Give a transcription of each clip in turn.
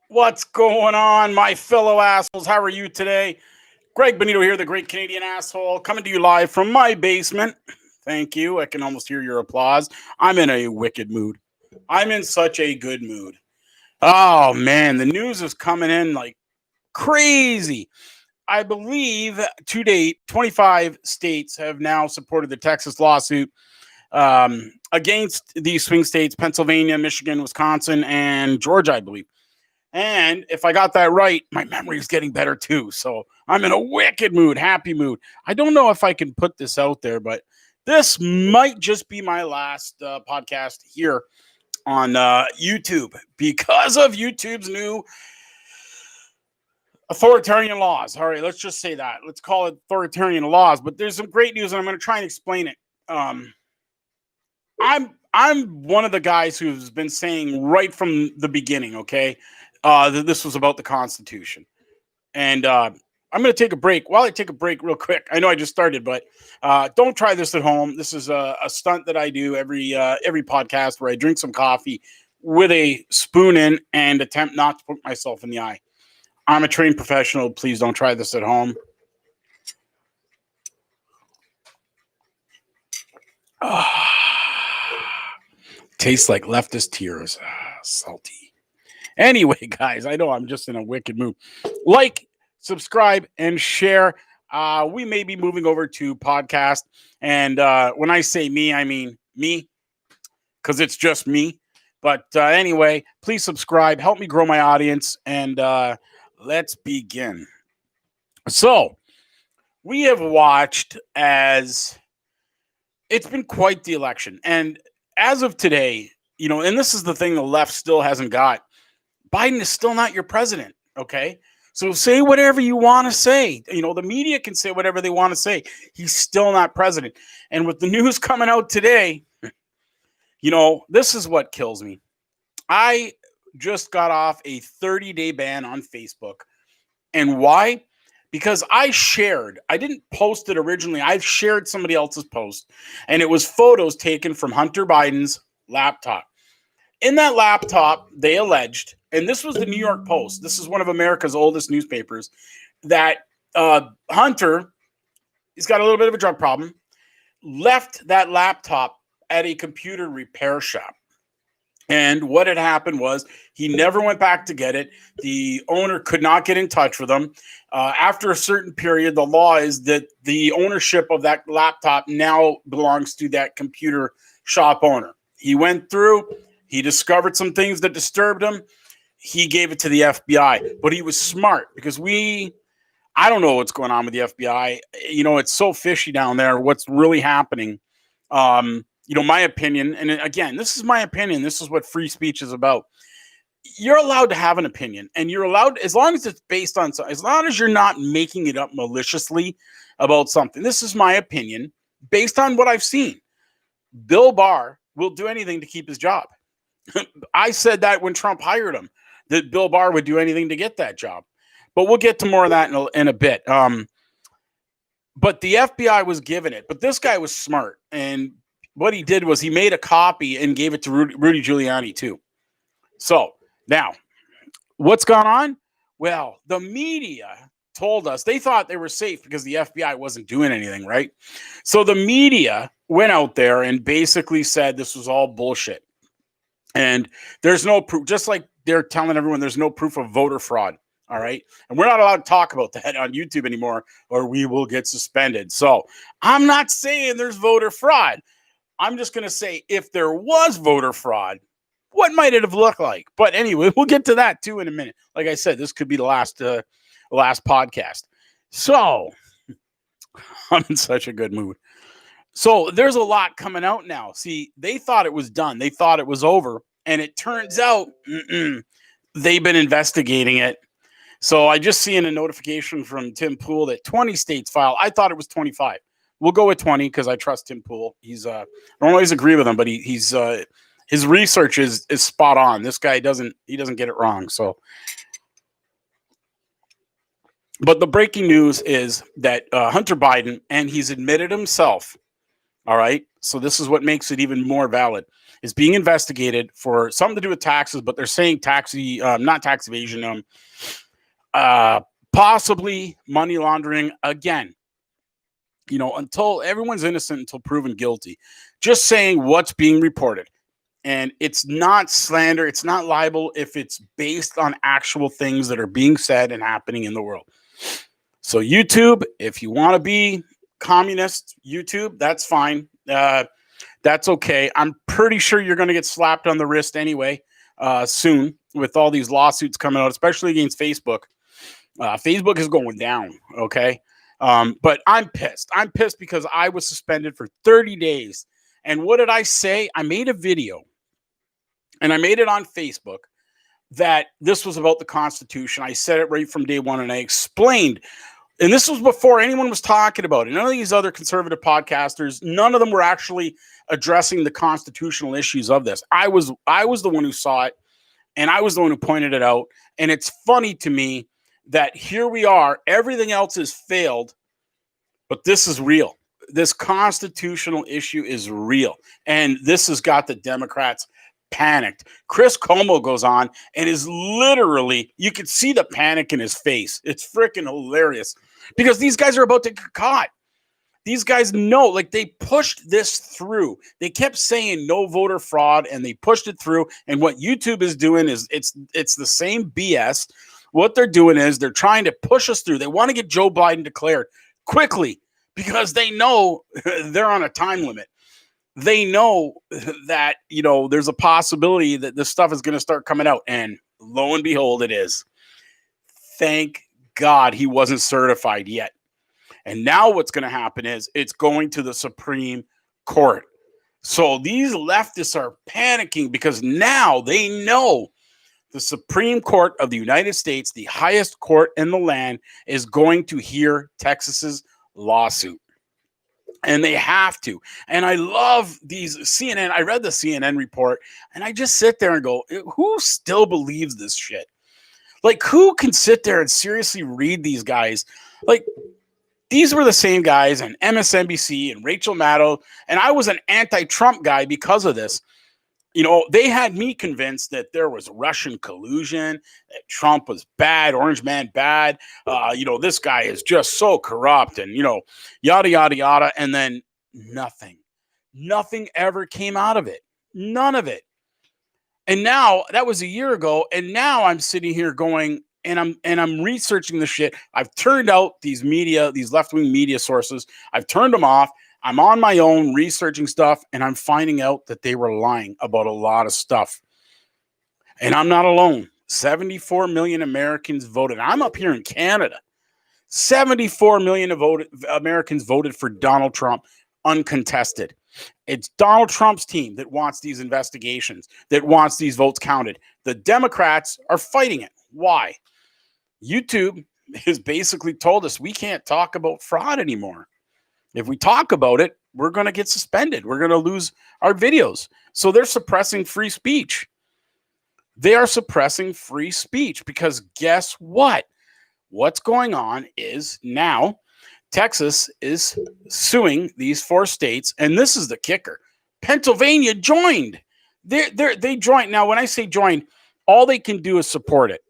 What's going on, my fellow assholes? How are you today? Greg Benito here, the great Canadian asshole, coming to you live from my basement. Thank you. I can almost hear your applause. I'm in a wicked mood. I'm in such a good mood. Oh, man, the news is coming in like crazy. I believe to date, 25 states have now supported the Texas lawsuit against these swing states Pennsylvania, Michigan, Wisconsin, and Georgia, I believe. And if I got that right, my memory is getting better too. So I'm in a wicked mood, happy mood. I don't know if I can put this out there, but this might just be my last podcast here on YouTube because of YouTube's new authoritarian laws. All right, let's just say that. Let's call it authoritarian laws. But there's some great news, and I'm going to try and explain it. I'm one of the guys who's been saying right from the beginning, okay, that this was about the Constitution. And I'm going to take a break. While I take a break, real quick, I know I just started, but don't try this at home. This is a stunt that I do every podcast where I drink some coffee with a spoon in and attempt not to poke myself in the eye. I'm a trained professional. Please don't try this at home. Tastes like leftist tears. Salty. Anyway, guys, I know I'm just in a wicked mood. Like, subscribe, and share. We may be moving over to podcast. And when I say me, I mean me, because it's just me. But anyway, please subscribe. Help me grow my audience. And let's begin. So, we have watched as it's been quite the election. And as of today, and this is the thing the left still hasn't got. Biden is still not your president, okay? So say whatever you want to say. The media can say whatever they want to say. He's still not president. And with the news coming out today, this is what kills me. I just got off a 30-day ban on Facebook. And why? Because I didn't post it originally. I shared somebody else's post. And it was photos taken from Hunter Biden's laptop. In that laptop, they alleged, and this was the New York Post, this is one of America's oldest newspapers, that Hunter, he's got a little bit of a drug problem, left that laptop at a computer repair shop. And what had happened was he never went back to get it. The owner could not get in touch with him. After a certain period, the law is that the ownership of that laptop now belongs to that computer shop owner. He went through. He discovered some things that disturbed him. He gave it to the FBI, but he was smart because I don't know what's going on with the FBI. It's so fishy down there. What's really happening? My opinion, and again, this is my opinion. This is what free speech is about. You're allowed to have an opinion, and you're allowed, as long as it's based on, as long as you're not making it up maliciously about something. This is my opinion based on what I've seen. Bill Barr will do anything to keep his job. I said that when Trump hired him, that Bill Barr would do anything to get that job. But we'll get to more of that in a bit. But the FBI was given it. But this guy was smart. And what he did was he made a copy and gave it to Rudy Giuliani too. So now, what's gone on? Well, the media told us they thought they were safe because the FBI wasn't doing anything, right? So the media went out there and basically said this was all bullshit. And there's no proof, just like they're telling everyone there's no proof of voter fraud. All right. And we're not allowed to talk about that on YouTube anymore, or we will get suspended. So I'm not saying there's voter fraud. I'm just going to say if there was voter fraud, what might it have looked like? But anyway, we'll get to that too in a minute. Like I said, this could be the last podcast. So I'm in such a good mood. So there's a lot coming out now. See, they thought it was done. They thought it was over. And it turns out they've been investigating it. So I just seen a notification from Tim Pool that 20 states filed. I thought it was 25. We'll go with 20 because I trust Tim Pool. He's I don't always agree with him, but he's his research is spot on. This guy doesn't get it wrong. So, but the breaking news is that Hunter Biden, and he's admitted himself. All right. So this is what makes it even more valid, is being investigated for something to do with taxes, but they're saying not tax evasion, possibly money laundering again. Until everyone's innocent until proven guilty. Just saying what's being reported. And it's not slander, it's not libel if it's based on actual things that are being said and happening in the world. So YouTube, if you want to be communist, YouTube, that's fine. That's okay. I'm pretty sure you're going to get slapped on the wrist anyway soon with all these lawsuits coming out, especially against Facebook. Facebook is going down, okay? But I'm pissed. I'm pissed because I was suspended for 30 days. And what did I say? I made a video, and I made it on Facebook, that this was about the Constitution. I said it right from day one, and I explained. And this was before anyone was talking about it. None of these other conservative podcasters, none of them were actually addressing the constitutional issues of this. I was the one who saw it, and I was the one who pointed it out. And it's funny to me that here we are, everything else has failed, but this is real. This constitutional issue is real. And this has got the Democrats panicked. Chris Cuomo goes on and is literally, you could see the panic in his face. It's freaking hilarious because these guys are about to get caught. These guys know, like, they pushed this through. They kept saying no voter fraud, and they pushed it through. And what YouTube is doing is it's the same BS. What they're doing is they're trying to push us through. They want to get Joe Biden declared quickly because they know they're on a time limit. They know that, there's a possibility that this stuff is going to start coming out. And lo and behold, it is. Thank God he wasn't certified yet. And now what's going to happen is it's going to the Supreme Court. So these leftists are panicking because now they know the Supreme Court of the United States, the highest court in the land, is going to hear Texas's lawsuit. And they have to. And I love these CNN. I read the CNN report, and I just sit there and go, who still believes this shit? Like, who can sit there and seriously read these guys? Like, these were the same guys on MSNBC and Rachel Maddow, and I was an anti-Trump guy because of this. They had me convinced that there was Russian collusion, that Trump was bad, Orange Man bad. This guy is just so corrupt and, yada, yada, yada. And then nothing ever came out of it. None of it. And now that was a year ago. And now I'm sitting here going, and I'm researching the shit. I've turned out these left-wing media sources. I've turned them off. I'm on my own researching stuff, and I'm finding out that they were lying about a lot of stuff. And I'm not alone. 74 million Americans voted. I'm up here in Canada. 74 million Americans voted for Donald Trump uncontested. It's Donald Trump's team that wants these investigations, that wants these votes counted. The Democrats are fighting it. Why? YouTube has basically told us we can't talk about fraud anymore. If we talk about it, we're going to get suspended. We're going to lose our videos. So they're suppressing free speech. They are suppressing free speech because guess what? What's going on is now Texas is suing these 4 states, and this is the kicker. Pennsylvania joined. They joined. Now, when I say joined, all they can do is support it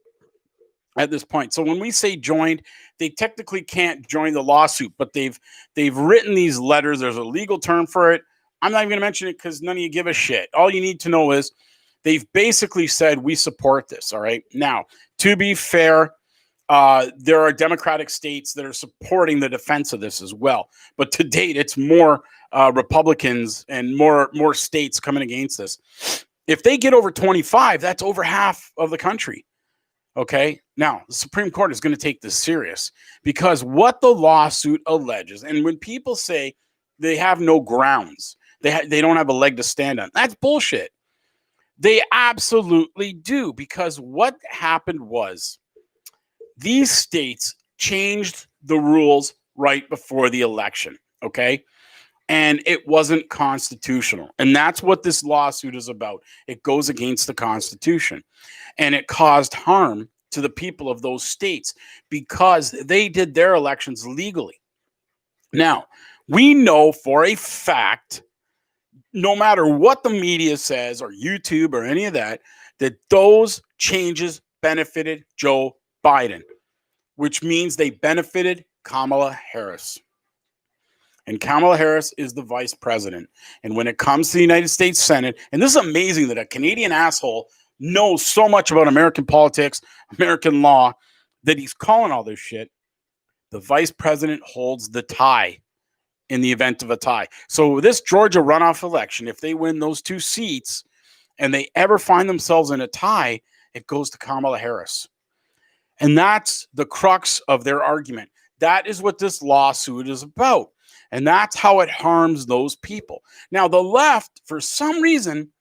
at this point. So when we say joined, they technically can't join the lawsuit, but they've written these letters. There's a legal term for it. I'm not even going to mention it because none of you give a shit. All you need to know is they've basically said we support this. All right. Now, to be fair, there are Democratic states that are supporting the defense of this as well. But to date, it's more Republicans and more states coming against this. If they get over 25, that's over half of the country. Okay. Now, the Supreme Court is going to take this serious because what the lawsuit alleges, and when people say they have no grounds, they don't have a leg to stand on, that's bullshit. They absolutely do, because what happened was these states changed the rules right before the election. Okay. And it wasn't constitutional. And that's what this lawsuit is about. It goes against the Constitution. And it caused harm to the people of those states because they did their elections legally. Now, we know for a fact no matter what the media says or YouTube or any of that, that those changes benefited Joe Biden, which means they benefited Kamala Harris. And Kamala Harris is the vice president. And when it comes to the United States Senate, and this is amazing that a Canadian asshole knows so much about American politics, American law, that he's calling all this shit. The vice president holds the tie in the event of a tie. So this Georgia runoff election, if they win those two seats and they ever find themselves in a tie, it goes to Kamala Harris. And that's the crux of their argument. That is what this lawsuit is about. And that's how it harms those people. Now, the left, for some reason,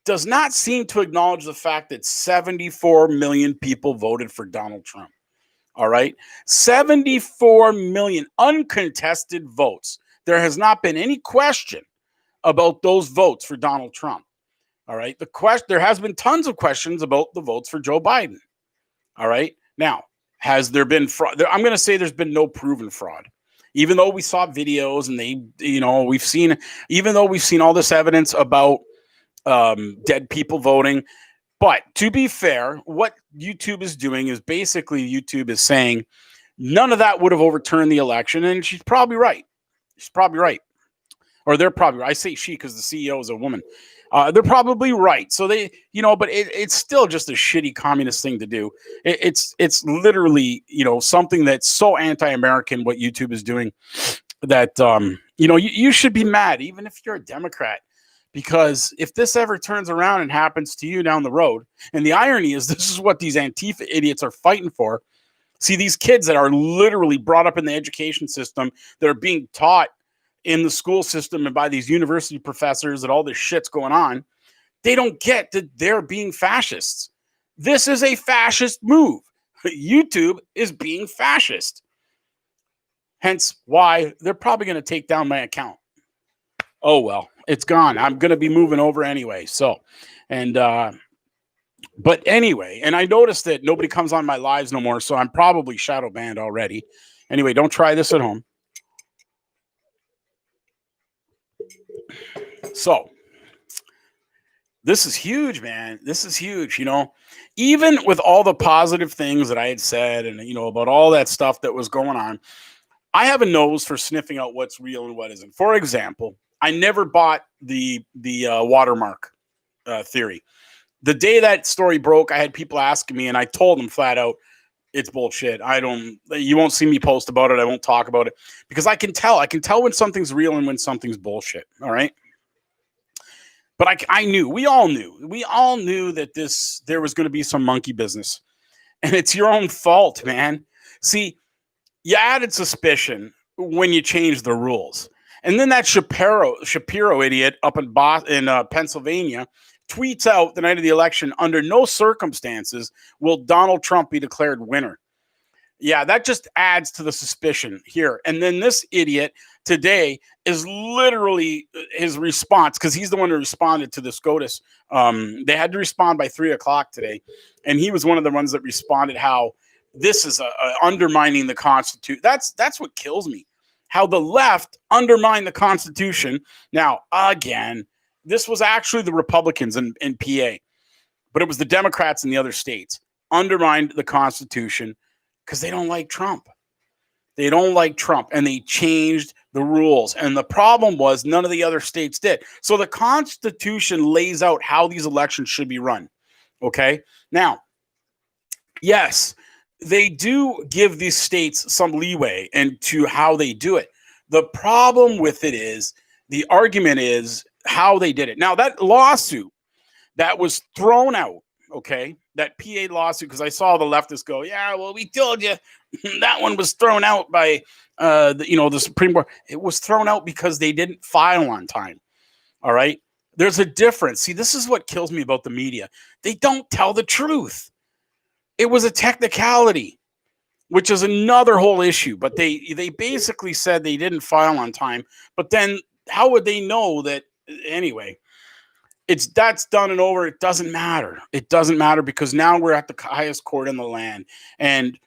does not seem to acknowledge the fact that 74 million people voted for Donald Trump. All right? 74 million uncontested votes. There has not been any question about those votes for Donald Trump. All right? There has been tons of questions about the votes for Joe Biden. All right? Now, has there been fraud? I'm going to say there's been no proven fraud. Even though we saw videos and we've seen all this evidence about dead people voting. But to be fair, what YouTube is doing is basically YouTube is saying none of that would have overturned the election. And she's probably right. Or they're probably right. I say she because the CEO is a woman. They're probably right. So they, but it's still just a shitty communist thing to do. It's literally, something that's so anti-American, what YouTube is doing, that, you should be mad, even if you're a Democrat. Because if this ever turns around and happens to you down the road, and the irony is this is what these Antifa idiots are fighting for. See, these kids that are literally brought up in the education system, that are being taught in the school system and by these university professors that all this shit's going on, they don't get that they're being fascists. This is a fascist move. YouTube is being fascist. Hence why they're probably going to take down my account. Oh, well, it's gone. I'm going to be moving over anyway. So, but anyway, and I noticed that nobody comes on my lives no more. So I'm probably shadow banned already. Anyway, don't try this at home. So this is huge, man. This is huge. Even with all the positive things that I had said and, about all that stuff that was going on, I have a nose for sniffing out what's real and what isn't. For example, I never bought the watermark theory. The day that story broke, I had people asking me, and I told them flat out, it's bullshit. You won't see me post about it. I won't talk about it because I can tell when something's real and when something's bullshit. All right. But I knew, we all knew that there was going to be some monkey business, and it's your own fault, man. See, you added suspicion when you changed the rules. And then that Shapiro idiot up in Pennsylvania tweets out the night of the election, under no circumstances will Donald Trump be declared winner. Yeah, that just adds to the suspicion here. And then this idiot today is literally his response, because he's the one who responded to the SCOTUS. They had to respond by 3:00 today. And he was one of the ones that responded how this is undermining the Constitution. That's what kills me. How the left undermined the Constitution. Now, again, this was actually the Republicans in PA, but it was the Democrats in the other states undermined the Constitution because they don't like Trump. They don't like Trump, and they changed the rules. And the problem was none of the other states did. So the Constitution lays out how these elections should be run. Okay? Now, yes, they do give these states some leeway into how they do it. The problem with it is, the argument is how they did it. Now, that lawsuit that was thrown out, okay, that PA lawsuit, because I saw the leftists go, yeah, well, we told you that one was thrown out by, the Supreme Court. It was thrown out because they didn't file on time. All right. There's a difference. See, this is what kills me about the media. They don't tell the truth. It was a technicality, which is another whole issue. But they basically said they didn't file on time. But then how would they know that? Anyway, that's done and over. It doesn't matter. It doesn't matter because now we're at the highest court in the land. And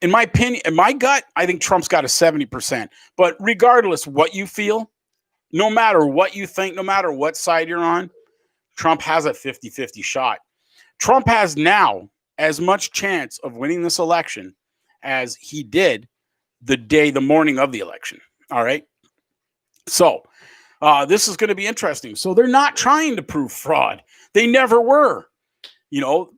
in my opinion, in my gut, I think Trump's got a 70%. But regardless what you feel, No matter what you think, no matter what side you're on, Trump has a 50-50 shot. Trump has now as much chance of winning this election as he did the morning of the election. All right. So this is going to be interesting. So they're not trying to prove fraud. They never were,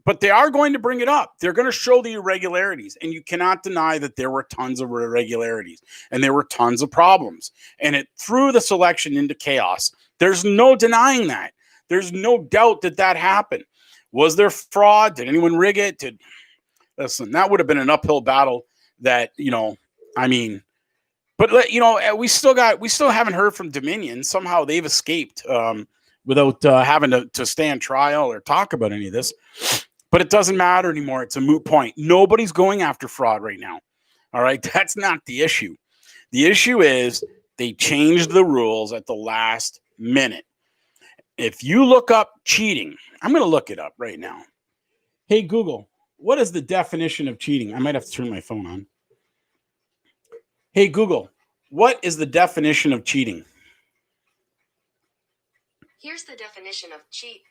but they are going to bring it up. They're going to show the irregularities. And you cannot deny that there were tons of irregularities and there were tons of problems. And it threw this election into chaos. There's no denying that. There's no doubt that that happened. Was there fraud? Did anyone rig it? Listen, that would have been an uphill battle that, but we still haven't heard from Dominion. Somehow they've escaped without having to stand trial or talk about any of this. But it doesn't matter anymore. It's a moot point. Nobody's going after fraud right now. All right. That's not the issue. The issue is they changed the rules at the last minute. If you look up cheating, I'm going to look it up right now. Hey, Google, what is the definition of cheating? I might have to turn my phone on. Hey, Google, what is the definition of cheating? Here's the definition of cheat.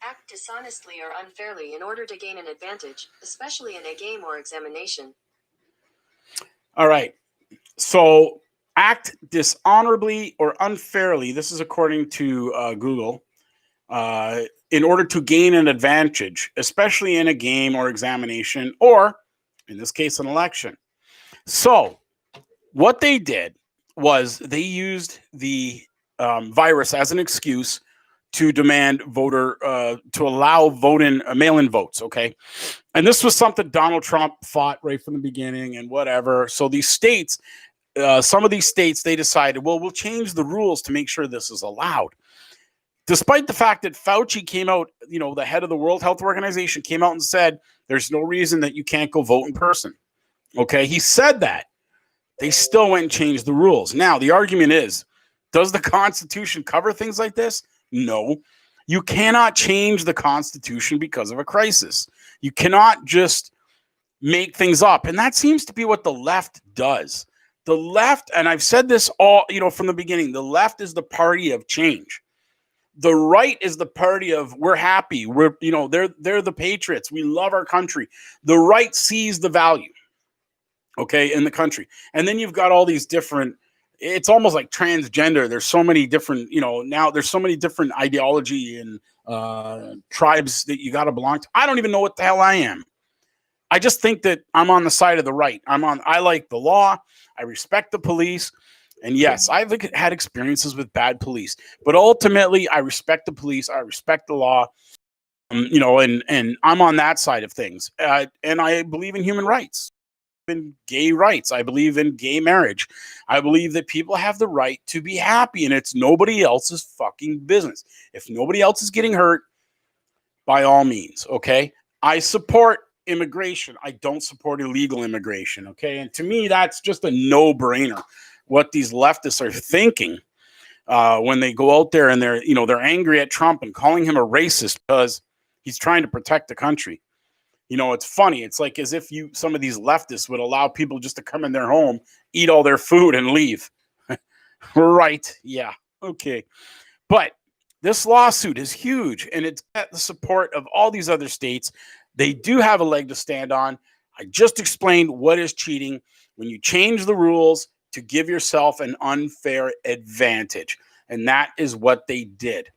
Act dishonestly or unfairly in order to gain an advantage, especially in a game or examination. All right. So act dishonorably or unfairly. This is according to Google. In order to gain an advantage, especially in a game or examination, or in this case, an election. So what they did was they used the virus as an excuse to demand to allow mail-in votes. Okay. And this was something Donald Trump fought right from the beginning and whatever. So these states, some of these states, they decided, well, we'll change the rules to make sure this is allowed. Despite the fact that Fauci came out, the head of the World Health Organization came out and said, there's no reason that you can't go vote in person. Okay. He said that. They still went and changed the rules. Now, the argument is, does the Constitution cover things like this? No. You cannot change the Constitution because of a crisis. You cannot just make things up. And that seems to be what the left does. The left, and I've said this all, from the beginning, the left is the party of change. The right is the party of we're happy. They're the patriots. We love our country. The right sees the value, okay, in the country. And then you've got all these different, it's almost like transgender. There's so many different, now there's so many different ideology and tribes that you got to belong to. I don't even know what the hell I am. I just think that I'm on the side of the right. I like the law. I respect the police. And yes, I've had experiences with bad police, but ultimately I respect the police. I respect the law, and I'm on that side of things. And I believe in human rights, in gay rights. I believe in gay marriage. I believe that people have the right to be happy and it's nobody else's fucking business. If nobody else is getting hurt, by all means. Okay. I support immigration. I don't support illegal immigration. Okay. And to me, that's just a no-brainer. What these leftists are thinking when they go out there and they're angry at Trump and calling him a racist because he's trying to protect the country. It's funny. It's like as if some of these leftists would allow people just to come in their home, eat all their food and leave. Right. Yeah. Okay. But this lawsuit is huge and it's got the support of all these other states. They do have a leg to stand on. I just explained what is cheating when you change the rules to give yourself an unfair advantage. And that is what they did.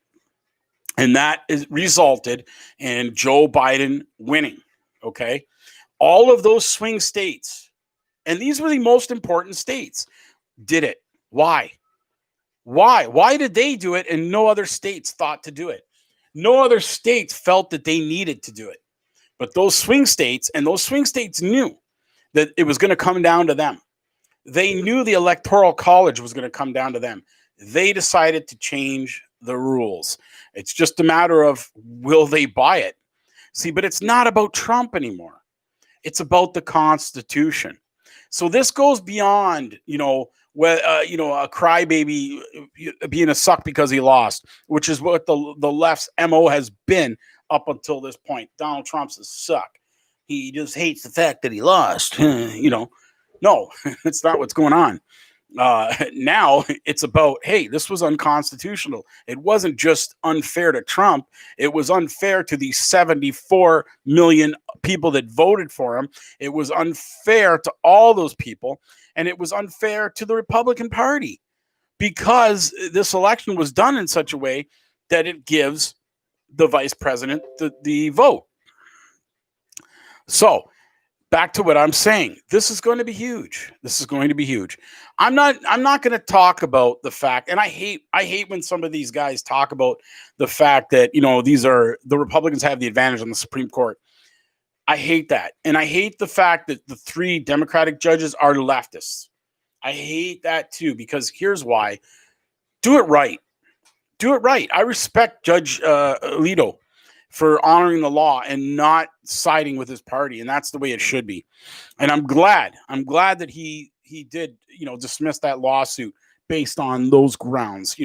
And that resulted in Joe Biden winning. Okay. All of those swing states, and these were the most important states, did it. Why? Why did they do it and no other states thought to do it? No other states felt that they needed to do it. But those swing states knew that it was going to come down to them. They knew the Electoral College was going to come down to them. They decided to change the rules. It's just a matter of, will they buy it? See, but it's not about Trump anymore. It's about the Constitution. So this goes beyond, a crybaby being a suck because he lost, which is what the left's MO has been up until this point. Donald Trump's a suck. He just hates the fact that he lost, No, it's not what's going on. Now it's about, hey, this was unconstitutional. It wasn't just unfair to Trump, it was unfair to the 74 million people that voted for him. It was unfair to all those people, and it was unfair to the Republican Party because this election was done in such a way that it gives the vice president the vote. So back to what I'm saying. This is going to be huge. This is going to be huge. I'm not going to talk about the fact, and I hate when some of these guys talk about the fact that, these are the Republicans have the advantage on the Supreme Court. I hate that. And I hate the fact that the 3 Democratic judges are leftists. I hate that too, because here's why. Do it right. Do it right. I respect Judge Alito for honoring the law and not siding with his party, and that's the way it should be. And I'm glad that he did, dismiss that lawsuit based on those grounds.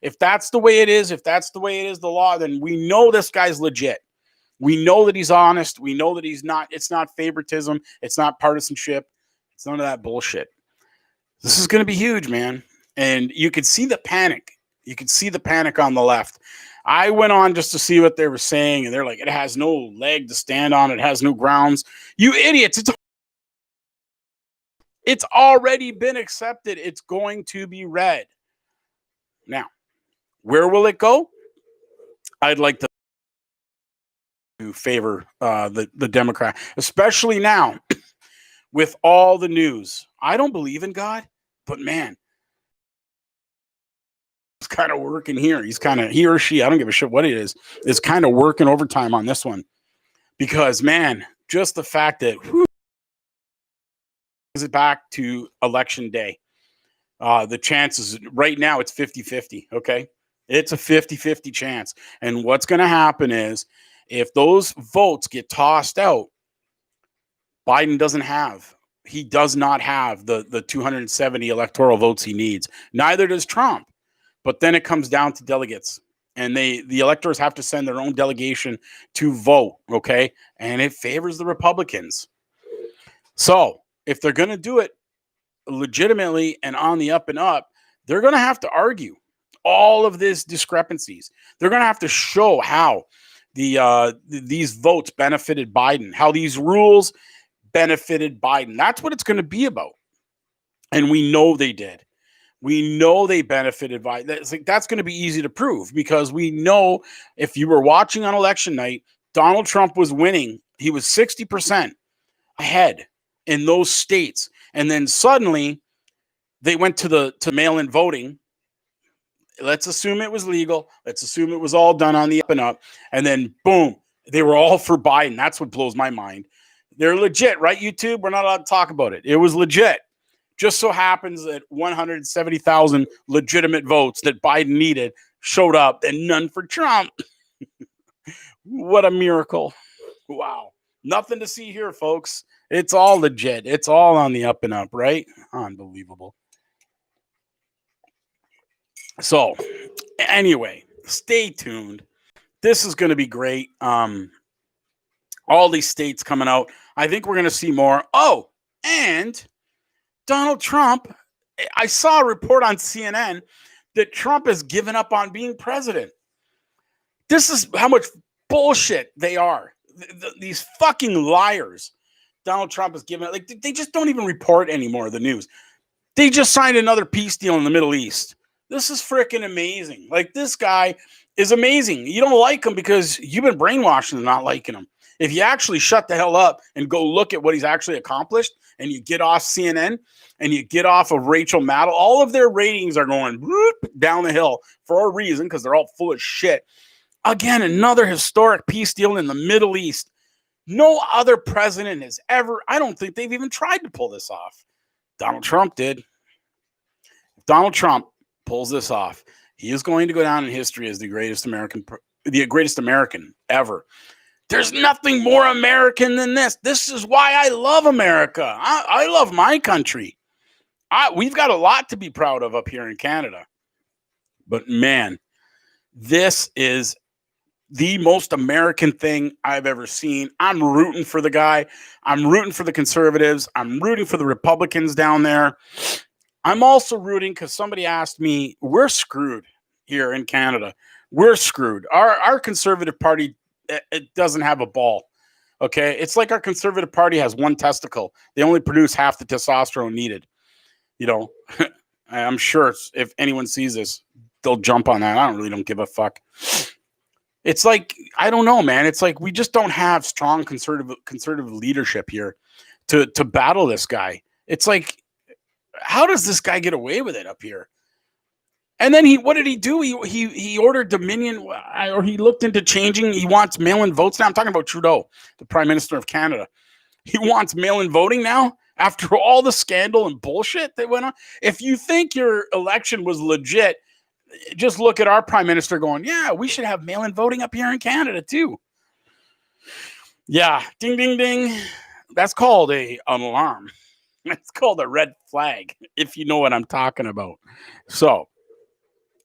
If that's the way it is, the law, then we know this guy's legit. We know that he's honest. We know that it's not favoritism. It's not partisanship. It's none of that bullshit. This is going to be huge, man. And you could see the panic. You could see the panic on the left. I went on just to see what they were saying, and they're like, it has no leg to stand on. It has no grounds. You idiots. It's already been accepted. It's going to be read. Now, where will it go? I'd like to favor the Democrat, especially now with all the news. I don't believe in God, but man, he's kind of working here. He or she, I don't give a shit what it is kind of working overtime on this one. Because, man, just the fact that is it back to election day. The chances right now, it's 50-50, okay? It's a 50-50 chance. And what's going to happen is if those votes get tossed out, Biden he does not have the 270 electoral votes he needs. Neither does Trump. But then it comes down to delegates. And the electors have to send their own delegation to vote, okay? And it favors the Republicans. So if they're going to do it legitimately and on the up and up, they're going to have to argue all of these discrepancies. They're going to have to show how these votes benefited Biden, how these rules benefited Biden. That's what it's going to be about. And we know they did. We know they benefited by that. That's going to be easy to prove because we know if you were watching on election night, Donald Trump was winning. He was 60% ahead in those states. And then suddenly they went to mail-in voting. Let's assume it was legal. Let's assume it was all done on the up and up. And then boom, they were all for Biden. That's what blows my mind. They're legit, right, YouTube? We're not allowed to talk about it. It was legit. Just so happens that 170,000 legitimate votes that Biden needed showed up and none for Trump. What a miracle. Wow. Nothing to see here, folks. It's all legit. It's all on the up and up, right? Unbelievable. So, anyway, stay tuned. This is going to be great. All these states coming out. I think we're going to see more. Oh, and Donald Trump, I saw a report on CNN that Trump has given up on being president. This is how much bullshit they are. These fucking liars. Donald Trump has given up. They just don't even report anymore, the news. They just signed another peace deal in the Middle East. This is freaking amazing. This guy is amazing. You don't like him because you've been brainwashed into not liking him. If you actually shut the hell up and go look at what he's actually accomplished and you get off CNN and you get off of Rachel Maddow, all of their ratings are going whoop, down the hill for a reason because they're all full of shit. Again, another historic peace deal in the Middle East. No other president has ever, I don't think they've even tried to pull this off. Donald Trump did. If Donald Trump pulls this off, he is going to go down in history as the greatest American ever. There's nothing more American than this. This is why I love America. I love my country. We've got a lot to be proud of up here in Canada. But man, this is the most American thing I've ever seen. I'm rooting for the guy. I'm rooting for the conservatives. I'm rooting for the Republicans down there. I'm also rooting because somebody asked me, we're screwed here in Canada. We're screwed. Our Conservative Party, it doesn't have a ball. Okay. It's like our Conservative Party has one testicle. They only produce half the testosterone needed. You know, I'm sure if anyone sees this, they'll jump on that. I don't give a fuck. It's like, I don't know, man. It's like we just don't have strong conservative leadership here to battle this guy. It's like, how does this guy get away with it up here? And then what did he do? He ordered Dominion, or he looked into changing. He wants mail-in votes now. I'm talking about Trudeau, the Prime Minister of Canada. He wants mail-in voting now after all the scandal and bullshit that went on. If you think your election was legit, just look at our Prime Minister going, yeah, we should have mail-in voting up here in Canada too. Yeah, ding, ding, ding. That's called an alarm. It's called a red flag, if you know what I'm talking about. So,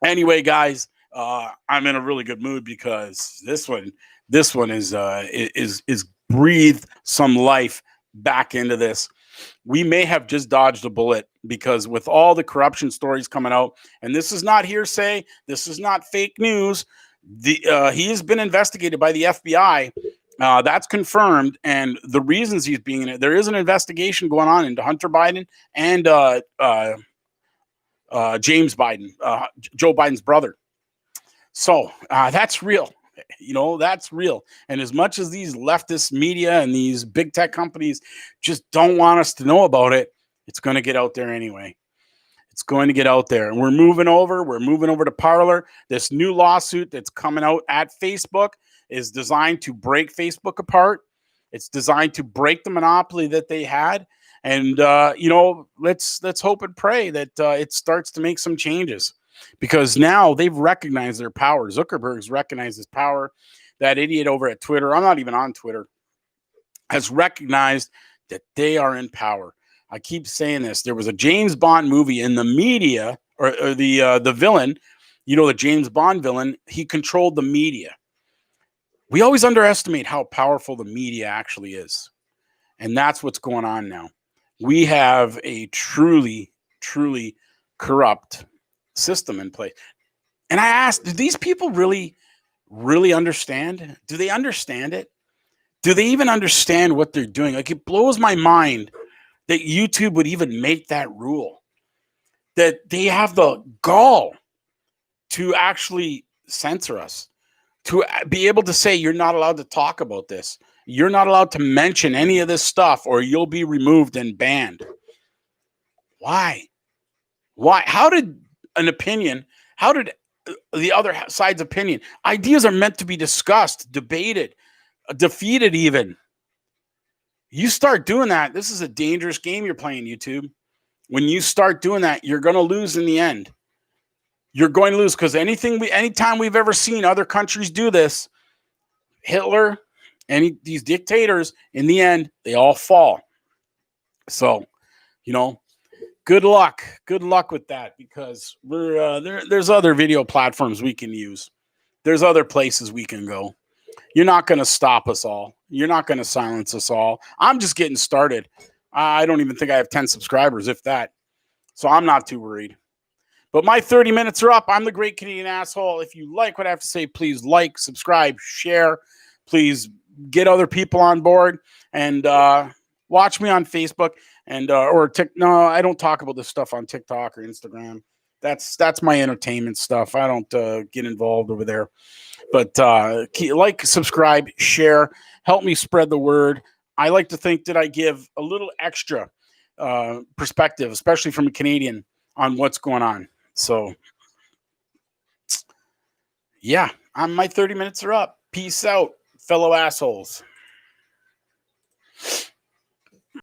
anyway, guys, I'm in a really good mood because this one is breathed some life back into this. We may have just dodged a bullet because with all the corruption stories coming out, and this is not hearsay, this is not fake news. He has been investigated by the FBI. That's confirmed, and the reasons he's being in it. There is an investigation going on into Hunter Biden and James Biden, Joe Biden's brother. So that's real. That's real. And as much as these leftist media and these big tech companies just don't want us to know about it, it's going to get out there anyway. It's going to get out there. And we're moving over to Parler. This new lawsuit that's coming out at Facebook is designed to break Facebook apart. It's designed to break the monopoly that they had. And, let's hope and pray that it starts to make some changes. Because now they've recognized their power. Zuckerberg's recognized his power. That idiot over at Twitter, I'm not even on Twitter, has recognized that they are in power. I keep saying this. There was a James Bond movie in the media, or the villain, the James Bond villain, he controlled the media. We always underestimate how powerful the media actually is. And that's what's going on now. We have a truly, truly corrupt system in place. And I asked, do these people really, really understand? Do they understand it? Do they even understand what they're doing? Like, it blows my mind that YouTube would even make that rule, that they have the gall to actually censor us, to be able to say, you're not allowed to talk about this. You're not allowed to mention any of this stuff or you'll be removed and banned. Why? How did the other side's opinion, ideas are meant to be discussed, debated, defeated even. You start doing that, this is a dangerous game you're playing, YouTube. When you start doing that, you're going to lose in the end. You're going to lose because anytime we've ever seen other countries do this, Hitler, these dictators, in the end, they all fall. So, good luck with that, because there's other video platforms we can use. There's other places we can go. You're not going to stop us all. You're not going to silence us all. I'm just getting started. I don't even think I have 10 subscribers, if that. So I'm not too worried. But my 30 minutes are up. I'm the Great Canadian Asshole. If you like what I have to say, please like, subscribe, share. Please get other people on board, and watch me on Facebook and no, I don't talk about this stuff on TikTok or Instagram. That's my entertainment stuff. I don't get involved over there. But like, subscribe, share, help me spread the word. I like to think that I give a little extra perspective, especially from a Canadian, on what's going on. So, yeah, my 30 minutes are up. Peace out, fellow assholes.